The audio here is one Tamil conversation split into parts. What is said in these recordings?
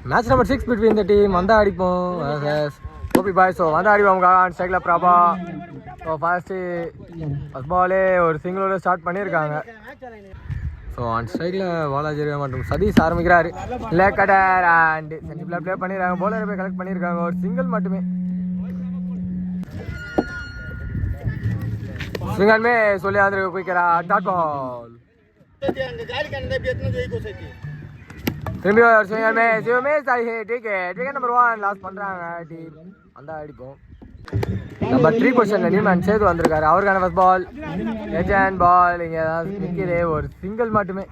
Match number 6 between the team. Vanda Adipom versus Gopi Bhai. So Vanda Adipom on cycle Prabha. So first ball or single start பண்ணிருக்காங்க. So on cycle வாலாஜிரியா மற்றும் சதீஷ் ஆரம்பிக்கிறாரு. leg cutter and சென்டிபிளா ப்ளே பண்ணிருக்காங்க. bowler போய் கலெக்ட் பண்ணிருக்காங்க. ஒரு சிங்கிள் மட்டுமே. सिंगल में सोले आंध्र कोई करा डॉट बॉल और सिंगल में जीरो में सही है ठीक है नंबर 1 लास्ट பண்றாங்க டீம் அந்த அடிப்போம் நம்பர் 3 பொசிஷன்ல நிமன் சேது வந்திருக்காரு அவர்கான ஃபர்ஸ்ட் பால் எஜன் பால் இங்க நிக்குதே ஒரு சிங்கிள் மட்டுமே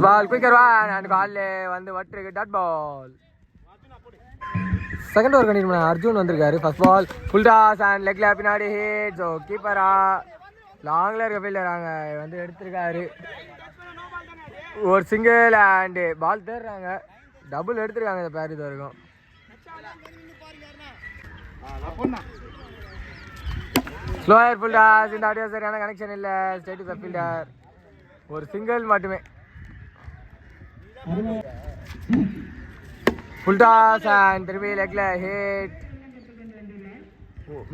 பால் குயிக்கர் ஒன் அண்ட் கால்ல வந்து வட்டிருக்கு dot ball second over continue பண்ண அர்ஜுன் வந்திருக்காரு first ball full toss and லெக்ல பின்னாடி ஹிட் ஸோ கீப்பரா லாங்ல இருக்க ஃபீல்டராங்க வந்து எடுத்திருக்காரு ஒரு சிங்கிள் அண்ட் பால் தேடுறாங்க டபுள் எடுத்திருக்காங்க இந்த பேர் இது வரைக்கும் ஸ்லோயர் ஃபுல் டாஸ் இந்த ஆடியோ சரியான கனெக்ஷன் இல்லை ஸ்ட்ரைட் டு தி ஃபீல்டர் ஒரு சிங்கிள் மட்டுமே ஃபுல் டாஸ் அண்ட் திரும்பி லெக்ல ஹிட்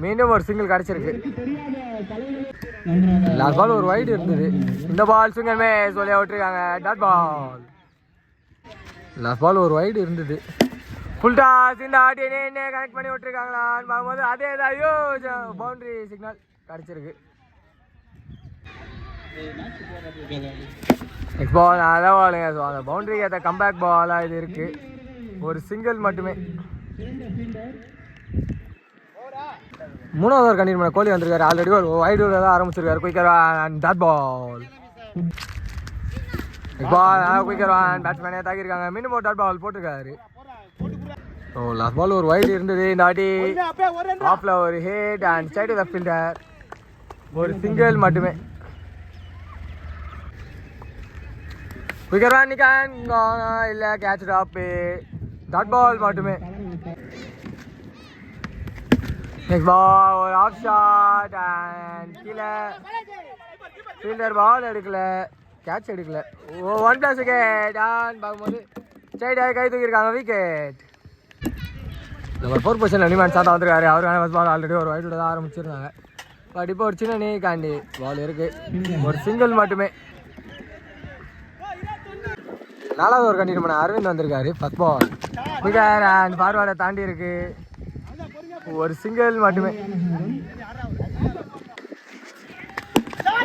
மீண்டும் ஒரு சிங்கிள் கிடைச்சிருக்கு லாஸ்ட் பால் ஒரு வைடு இருந்தது இந்த பால் சிங்கிள் மே சொல்லி விட்டுருக்காங்க டாட் பால் லாஸ்ட் பால் ஒரு வைடு இருந்தது ஃபுல் டாஸ் இந்த ஆடி என்ன கனெக்ட் பண்ணி விட்டுருக்காங்களான்னு பார்க்கும்போது அதே ஐயோ பவுண்டரி சிக்னல் கிடைச்சிருக்கு நெக்ஸ்ட் பால் அதான் பாலுங்க ஸோ அந்த பவுண்டரிக்கு ஏற்ற கம்பேக் பாலாக இது இருக்குது ஒரு சிங்கிள் மட்டுமே மூணாவது ஓவர் கண்டினியூ பண்ண கோலி வந்திருக்காரு ஆல்ரெடி ஒரு வைடு தான் ஆரம்பிச்சிருக்காரு quicker and dot ball quicker and பேட்ஸ்மேனே தாக்கியிருக்காங்க மீண்டும் ஒரு டாட் பால் போட்டிருக்காரு ஸோ லாஸ்ட் பால் ஒரு வைடு இருந்தது இந்த ஆட்டி ஆஃப்ல ஒரு hit and straight to the fielder ஒரு சிங்கிள் மட்டுமே குயிக்கர் நிக்கான் இல்லை கேட்ச் ட்ராப்பு டாட் பால் மட்டுமே நெக்ஸ்ட் பால் ஒரு ஆஃப் ஷாட் அண்ட் கீழே ஃபீல்டர் பால் எடுக்கல கேட்ச் எடுக்கல ஓ 1+ விக்கெட் ஆன் பார்க்கும்போது சைடாக கை தூக்கியிருக்காங்க விக்கெட் நம்பர் 4 பொசிஷன் அனிமான் சாத்தா வந்திருக்காரு அவருக்கான ஃபர்ஸ்ட் பால் ஆல்ரெடி ஒரு வைடோட தான் ஆரம்பிச்சிருந்தாங்க பட் இப்போ ஒரு சின்ன நீக்காண்டி பால் இருக்குது ஒரு சிங்கிள் மட்டுமே நாலாவது ஒரு கண்டினியூ பண்ண அரவிந்த் வந்திருக்காரு ஃபர்ஸ்ட் பால் விக்கெட் அண்ட் ஃபார்வர்டை தாண்டி இருக்கு ஒரு சிங்கிள் மட்டுமே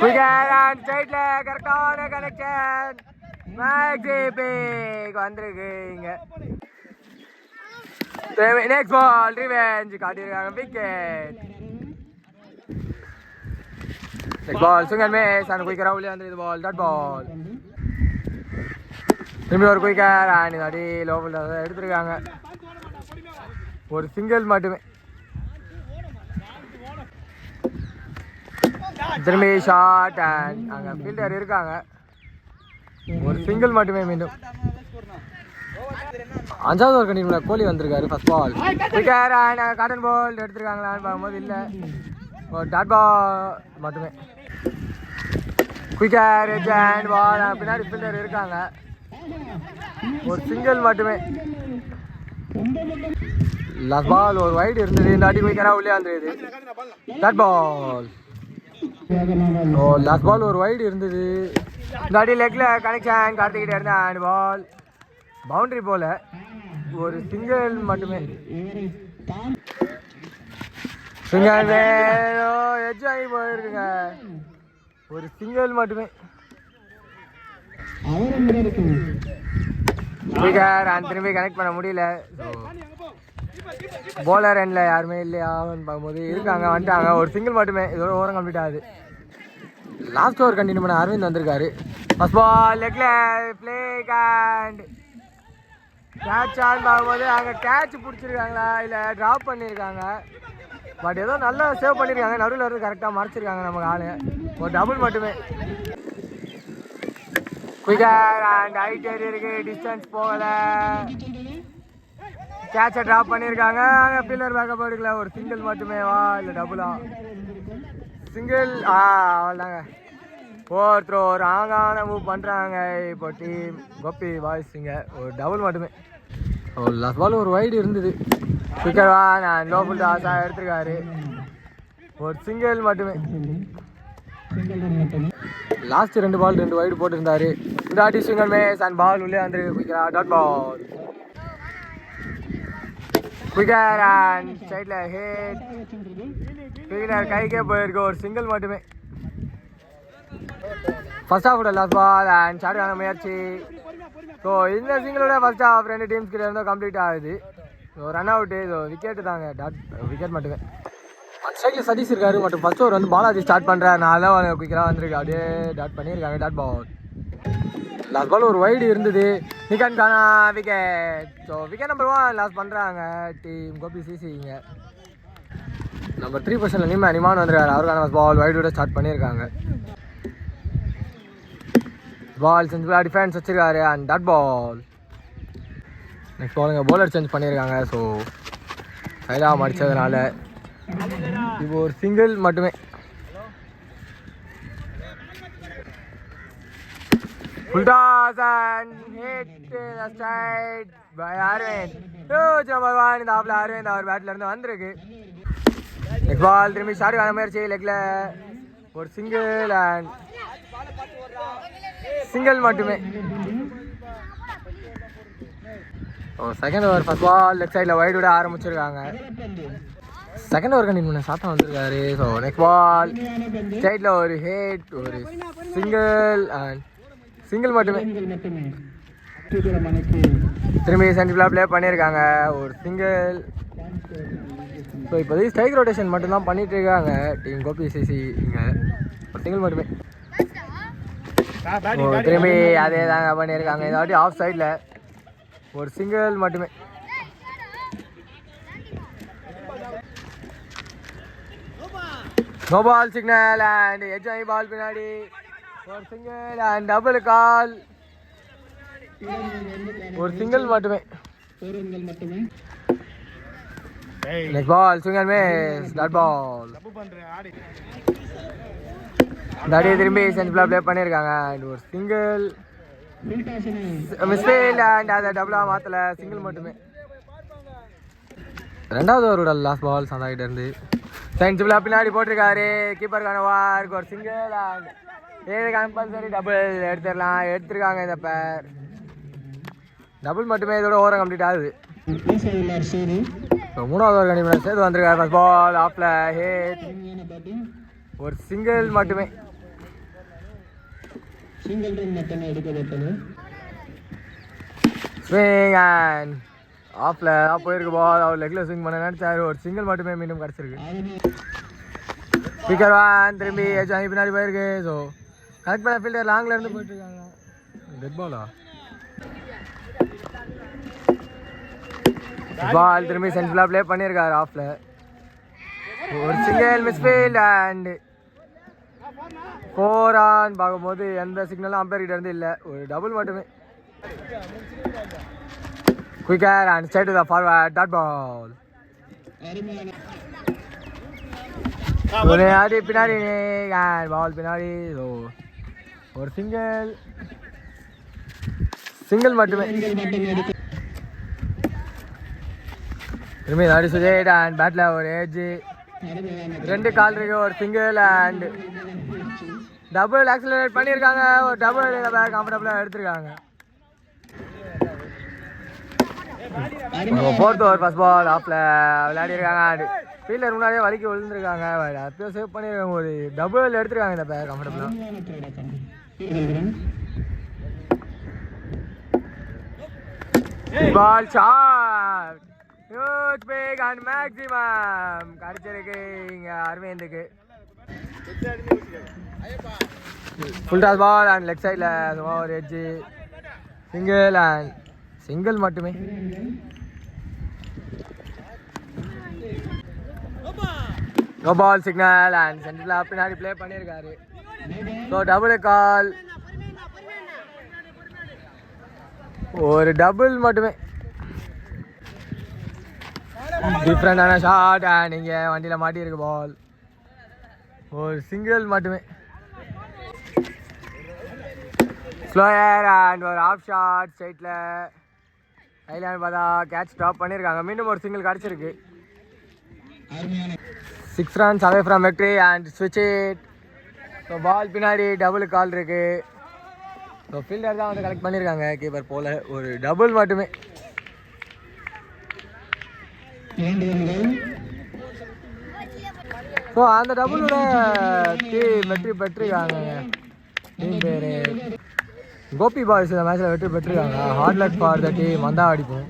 விக்கெட் அண்ட் சைட்ல கரெக்டான கனெக்ஷன் மேக்ஸிபிக் வந்திருக்கு இங்க நெக்ஸ்ட் பால் ரிவெஞ்ச் காட்டியிருக்காங்க விக்கெட் நெக்ஸ்ட் பால் சிங்கிள் மேஸ் அண்ட் குயிக்கரா உள்ளே வந்து பால் டாட் பால் திரும்பி ஒரு குயிக்கர் அண்ட் அடி லோவல் எடுத்துருக்காங்க ஒரு சிங்கிள் மட்டுமே திரும்பி ஷாட் அண்ட் அங்கே ஃபீல்டர் இருக்காங்க ஒரு சிங்கிள் மட்டுமே மீண்டும் அஞ்சாவது ஒரு கண்டினியூ கோலி வந்திருக்காரு first ball quicker and caught and ball எடுத்துருக்காங்களான்னு பார்க்கும்போது இல்லை ஒரு டாட் பால் மட்டுமே குயிக்கர் அண்ட் பால் பின்னாடி ஃபீல்டர் இருக்காங்க ஒரு சிங்கிள் மட்டுமே லாஸ்ட் பால் ஒரு வைடு இருந்தது இந்த அடி குயிக்கரா உள்ளே வந்துருது டாட் பால் ஓ லாஸ்ட் பால் ஒரு வைடு இருந்தது இந்த அடி லெக்ல கனெக்ஷன் கார்த்திகிட்ட இருந்த ஹேண்ட் பால் பவுண்டரி போல ஒரு சிங்கிள் மட்டுமே சிங்கிள் எட்ஜ் ஆகி போயிருக்குங்க ஒரு சிங்கிள் மட்டுமே திரும்பி கனெக்ட் பண்ண முடியல போலர் எண்ட்ல யாருமே இல்லையான்னு பார்க்கும்போது இருக்காங்க வந்துட்டாங்க ஒரு சிங்கிள் மட்டுமே இதோட ஓரம் கம்ப்ளீட் ஆகுது லாஸ்ட் ஓவர் கண்டினியூ பண்ண அரவிந்த் வந்திருக்காரு ஃபர்ஸ்ட் பால் லெக்ல பிளே அண்ட் கேட்ச் ஆன் பார்க்கும்போது அங்கே கேட்ச் பிடிச்சிருக்காங்களா இல்லை ட்ராப் பண்ணியிருக்காங்க பட் ஏதோ நல்லா சேவ் பண்ணியிருக்காங்க நடுவில் இருந்து கரெக்டாக மறைச்சிருக்காங்க நமக்கு ஆளு ஒரு டபுள் மட்டுமே குயிக்கர் அண்ட் ஹைட் இருக்கு டிஸ்டன்ஸ் போகல கேட்சை ட்ராப் பண்ணியிருக்காங்க அங்கே பில்லர் பேக்கப் எடுக்கல ஒரு சிங்கிள் மட்டுமே வா இல்லை டபுளா சிங்கிள் அவ்வளோதாங்க ஒருத்தர் ஒரு ஆங்கான மூவ் பண்ணுறாங்க. இப்போ டீம் கோபி பாய்ஸுங்க ஒரு டபுள் மட்டுமே. ஒரு லாஸ்ட் பால் ஒரு வைடு இருந்தது. குயிக்கர்வா நான் லோ ஃபுல் டாஸாக எடுத்துருக்காரு. ஒரு சிங்கிள் மட்டுமே. லாஸ்ட் 2 பால் 2 வைடு போட்டிருந்தாரு. இந்த ஆட்டி சிங்கிள் மேஸ் அண்ட் பால் உள்ளே வந்துருக்கு. குயிக்கரா டாட் பால். குயிக்கர் அண்ட் சைடில் ஹிட். குயிக்கர் கைக்கே போயிருக்கு. ஒரு சிங்கிள் மட்டுமே. ஃபர்ஸ்ட் ஹாஃபோட லாஸ்ட் பால் அண்ட் ஷார்ட்டான முயற்சி. ஸோ இந்த சிங்கிளோட ஃபர்ஸ்ட் ஹாஃப் 2 டீம்ஸ் கிட்ட இருந்தோ கம்ப்ளீட் ஆகுது. So run out. So wicket தாங்க. விக்கெட் மட்டுமே. அந்த சைடில் சதீஷ் இருக்காரு மற்றும் ஃபர்ஸ்ட் ஓவர் வந்து பாலாஜி ஸ்டார்ட் பண்ணுறதுனால குயிக்கராக வந்திருக்கு. அப்படியே டாட் பண்ணியிருக்காங்க. Dot ball. லாஸ்ட் பால் ஒரு வைடு இருந்தது. நிக்கான்கான wicket. So wicket number 1 loss பண்ணுறாங்க டீம் கோபி சிசிங்க. நம்பர் 3 பொசிஷனில் நிமான் வந்துருக்காரு. அவருக்கான பால் வைடோட ஸ்டார்ட் பண்ணியிருக்காங்க. பால் செஞ்சு டிஃபென்ஸ் வச்சிருக்காரு அண்ட் டாட் பால். நெக்ஸ்ட் பாலுங்க பவுலர் சேஞ்ச் பண்ணியிருக்காங்க. ஸோ சைடாக மடித்ததுனால இப்போ ஒரு சிங்கிள் மட்டுமே. Full toss and hit straight by Aravind. Number 1 இந்த ஆஃப்ல அரவிந்த் அவர் பேட்ல இருந்து வந்திருக்கு. நெக்ஸ்ட் பால் திரும்பி ஷார்ட்டான முயற்சி. லெக்ல ஒரு சிங்கிள் அண்ட் சிங்கிள் மட்டுமே. Second over first ball left சைடில் வைடு விட ஆரம்பிச்சிருக்காங்க. செகண்ட் ஓவர் கண்டினியூ சாத்தம் வந்திருக்காரு. ஸோ நெக்ஸ்ட் பால் சைடில் ஒரு ஹிட். ஒரு சிங்கிள் அண்ட் சிங்கிள் மட்டுமே. திரும்பி சென்ட்ரலாக ப்ளே பண்ணியிருக்காங்க. ஒரு சிங்கிள். ஸோ இப்போதைக்கு ஸ்ட்ரைக் ரொட்டேஷன் மட்டும்தான் பண்ணிட்டு இருக்காங்க டீம் கோபி சிசி. இங்கே ஒரு சிங்கிள் மட்டுமே. திரும்பி அதே தாங்க பண்ணியிருக்காங்க. இந்த வாட்டி ஆஃப் சைடில் ஒரு சிங்கிள் மட்டுமே. நோ பால் சிக்னல் அண்ட் எஜ்ஜாய் பால் பின்னாடி ஒரு சிங்கிள் அண்ட் டபுள் கால். ஒரு சிங்கிள் மட்டுமே. Next ball single miss dot ball. தாடி திரும்பி சென்ட்ரலாக ப்ளே பண்ணியிருக்காங்க அண்ட் ஒரு சிங்கிள் மிஸ்ஃபீல்ட் அண்ட் அதை டபுளாக மாற்றலை. சிங்கிள் மட்டுமே. ரெண்டாவது ஓவரோட லாஸ்ட் பால் சந்தாகிட்ட இருந்து சென்ட்ரலாக பின்னாடி போட்டிருக்காரு. கீப்பருக்கான வார்க்கு ஒரு சிங்கிள் அண்ட் ஏழு கம்பல்சரி டபுள் எடுத்துருக்காங்க. இந்த பேர் டபுள் மட்டுமே. இதோட ஓவரம் கம்ப்ளீட் ஆகுது. ஸோ மூணாவது ஓவர் கண்டிப்பாக சேர்த்து வந்திருக்காரு. ஃபர்ஸ்ட் பால் ஆஃப்ல ஹிட். ஒரு சிங்கிள் மட்டுமே. ஸ்விங் அண்ட் ஆஃப்ல போயிருக்கு பால். அவர் லெக்ல ஸ்விங் பண்ண நினைச்சாரு. ஒரு சிங்கிள் மட்டுமே மீண்டும் கிடச்சிருக்கு. ஸ்பீக்கர் வான் திரும்பி எஜ்ஜாய் பின்னாடி போயிருக்கு. ஸோ கரெக்ட் பண்ண ஃபீல்டர் லாங்ல இருந்து போயிட்டு இருக்காங்க. டெட் பாலா பால் திரும்பி சென்ட்ரலாக ப்ளே பண்ணியிருக்காரு ஆஃப்ல. ஒரு சிங்கிள் மிஸ்ஃபீல்ட் அண்ட் 4 ரன். பார்க்கும்போது எந்த சிக்னலும் அம்பையர் கிட்ட இருந்து இல்லை. ஒரு டபுள் மட்டுமே. Quicker and straight to the forward dot ball. ஆடி பின்னாடி பால் பின்னாடி. ஒரு சிங்கிள் மட்டுமே. திரும்பி ஆடி சுஜேட் அண்ட் பேட்ல ஒரு ஏஜ். 2 கால் இருக்கு. ஒரு சிங்கிள் அண்ட் டபுள் ஆக்சிலரேட் பண்ணியிருக்காங்க. ஒரு டபுள் கம்ஃபர்டபுளாக எடுத்திருக்காங்க. ஃபோர்த் ஓவர் ஃபர்ஸ்ட் பால் ஆஃப்ல விளையாடிருக்காங்க. அண்ட் ஃபீல்டர் முன்னாடியே வலிக்கு விழுந்துருக்காங்க. அப்பயும் சேவ் பண்ணியிருக்காங்க. ஒரு டபுள் எடுத்திருக்காங்க இந்த பேர் கம்ஃபர்டபுளாக. Ball shot. Huge big and maximum கிடைச்சிருக்கு இங்கே அரவிந்துக்கு. Full toss ball and leg சைடில் சும்மா ஒரு எட்ஜு. சிங்கிள் அண்ட் சிங்கிள் மட்டுமே. நோ பால் சிக்னல் அண்ட் சென்டரில் பின்னாடி ப்ளே பண்ணியிருக்காரு. So double call. ஒரு டபுள் மட்டுமே. டிஃப்ரெண்டான ஷாட் அண்ட் இங்கே வண்டியில் மாட்டியிருக்கு பால். ஒரு சிங்கிள் மட்டுமே. ஸ்லோயர் அண்ட் ஒரு ஆஃப் ஷாட் ஸ்ட்ரைட்டில் கையிலான்னு பார்த்தா கேட்ச் ட்ராப் பண்ணியிருக்காங்க. மீண்டும் ஒரு சிங்கிள் கிடச்சிருக்கு. 6 runs away from victory and switch it. So ball பின்னாடி டபுள் கால் இருக்கு. ஸோ ஃபீல்டர் தான் வந்து கலெக்ட் பண்ணியிருக்காங்க. கீப்பர் போல ஒரு டபுள் மட்டுமே. ஸோ அந்த டபுளோட டீம் வெற்றி பெற்றிருக்காங்க. டீம் பேர் கோபி பாய்ஸ் இந்த மேட்ச்சில் வெற்றி பெற்றிருக்காங்க. Hard luck for the team. வந்தா அடிப்போம்.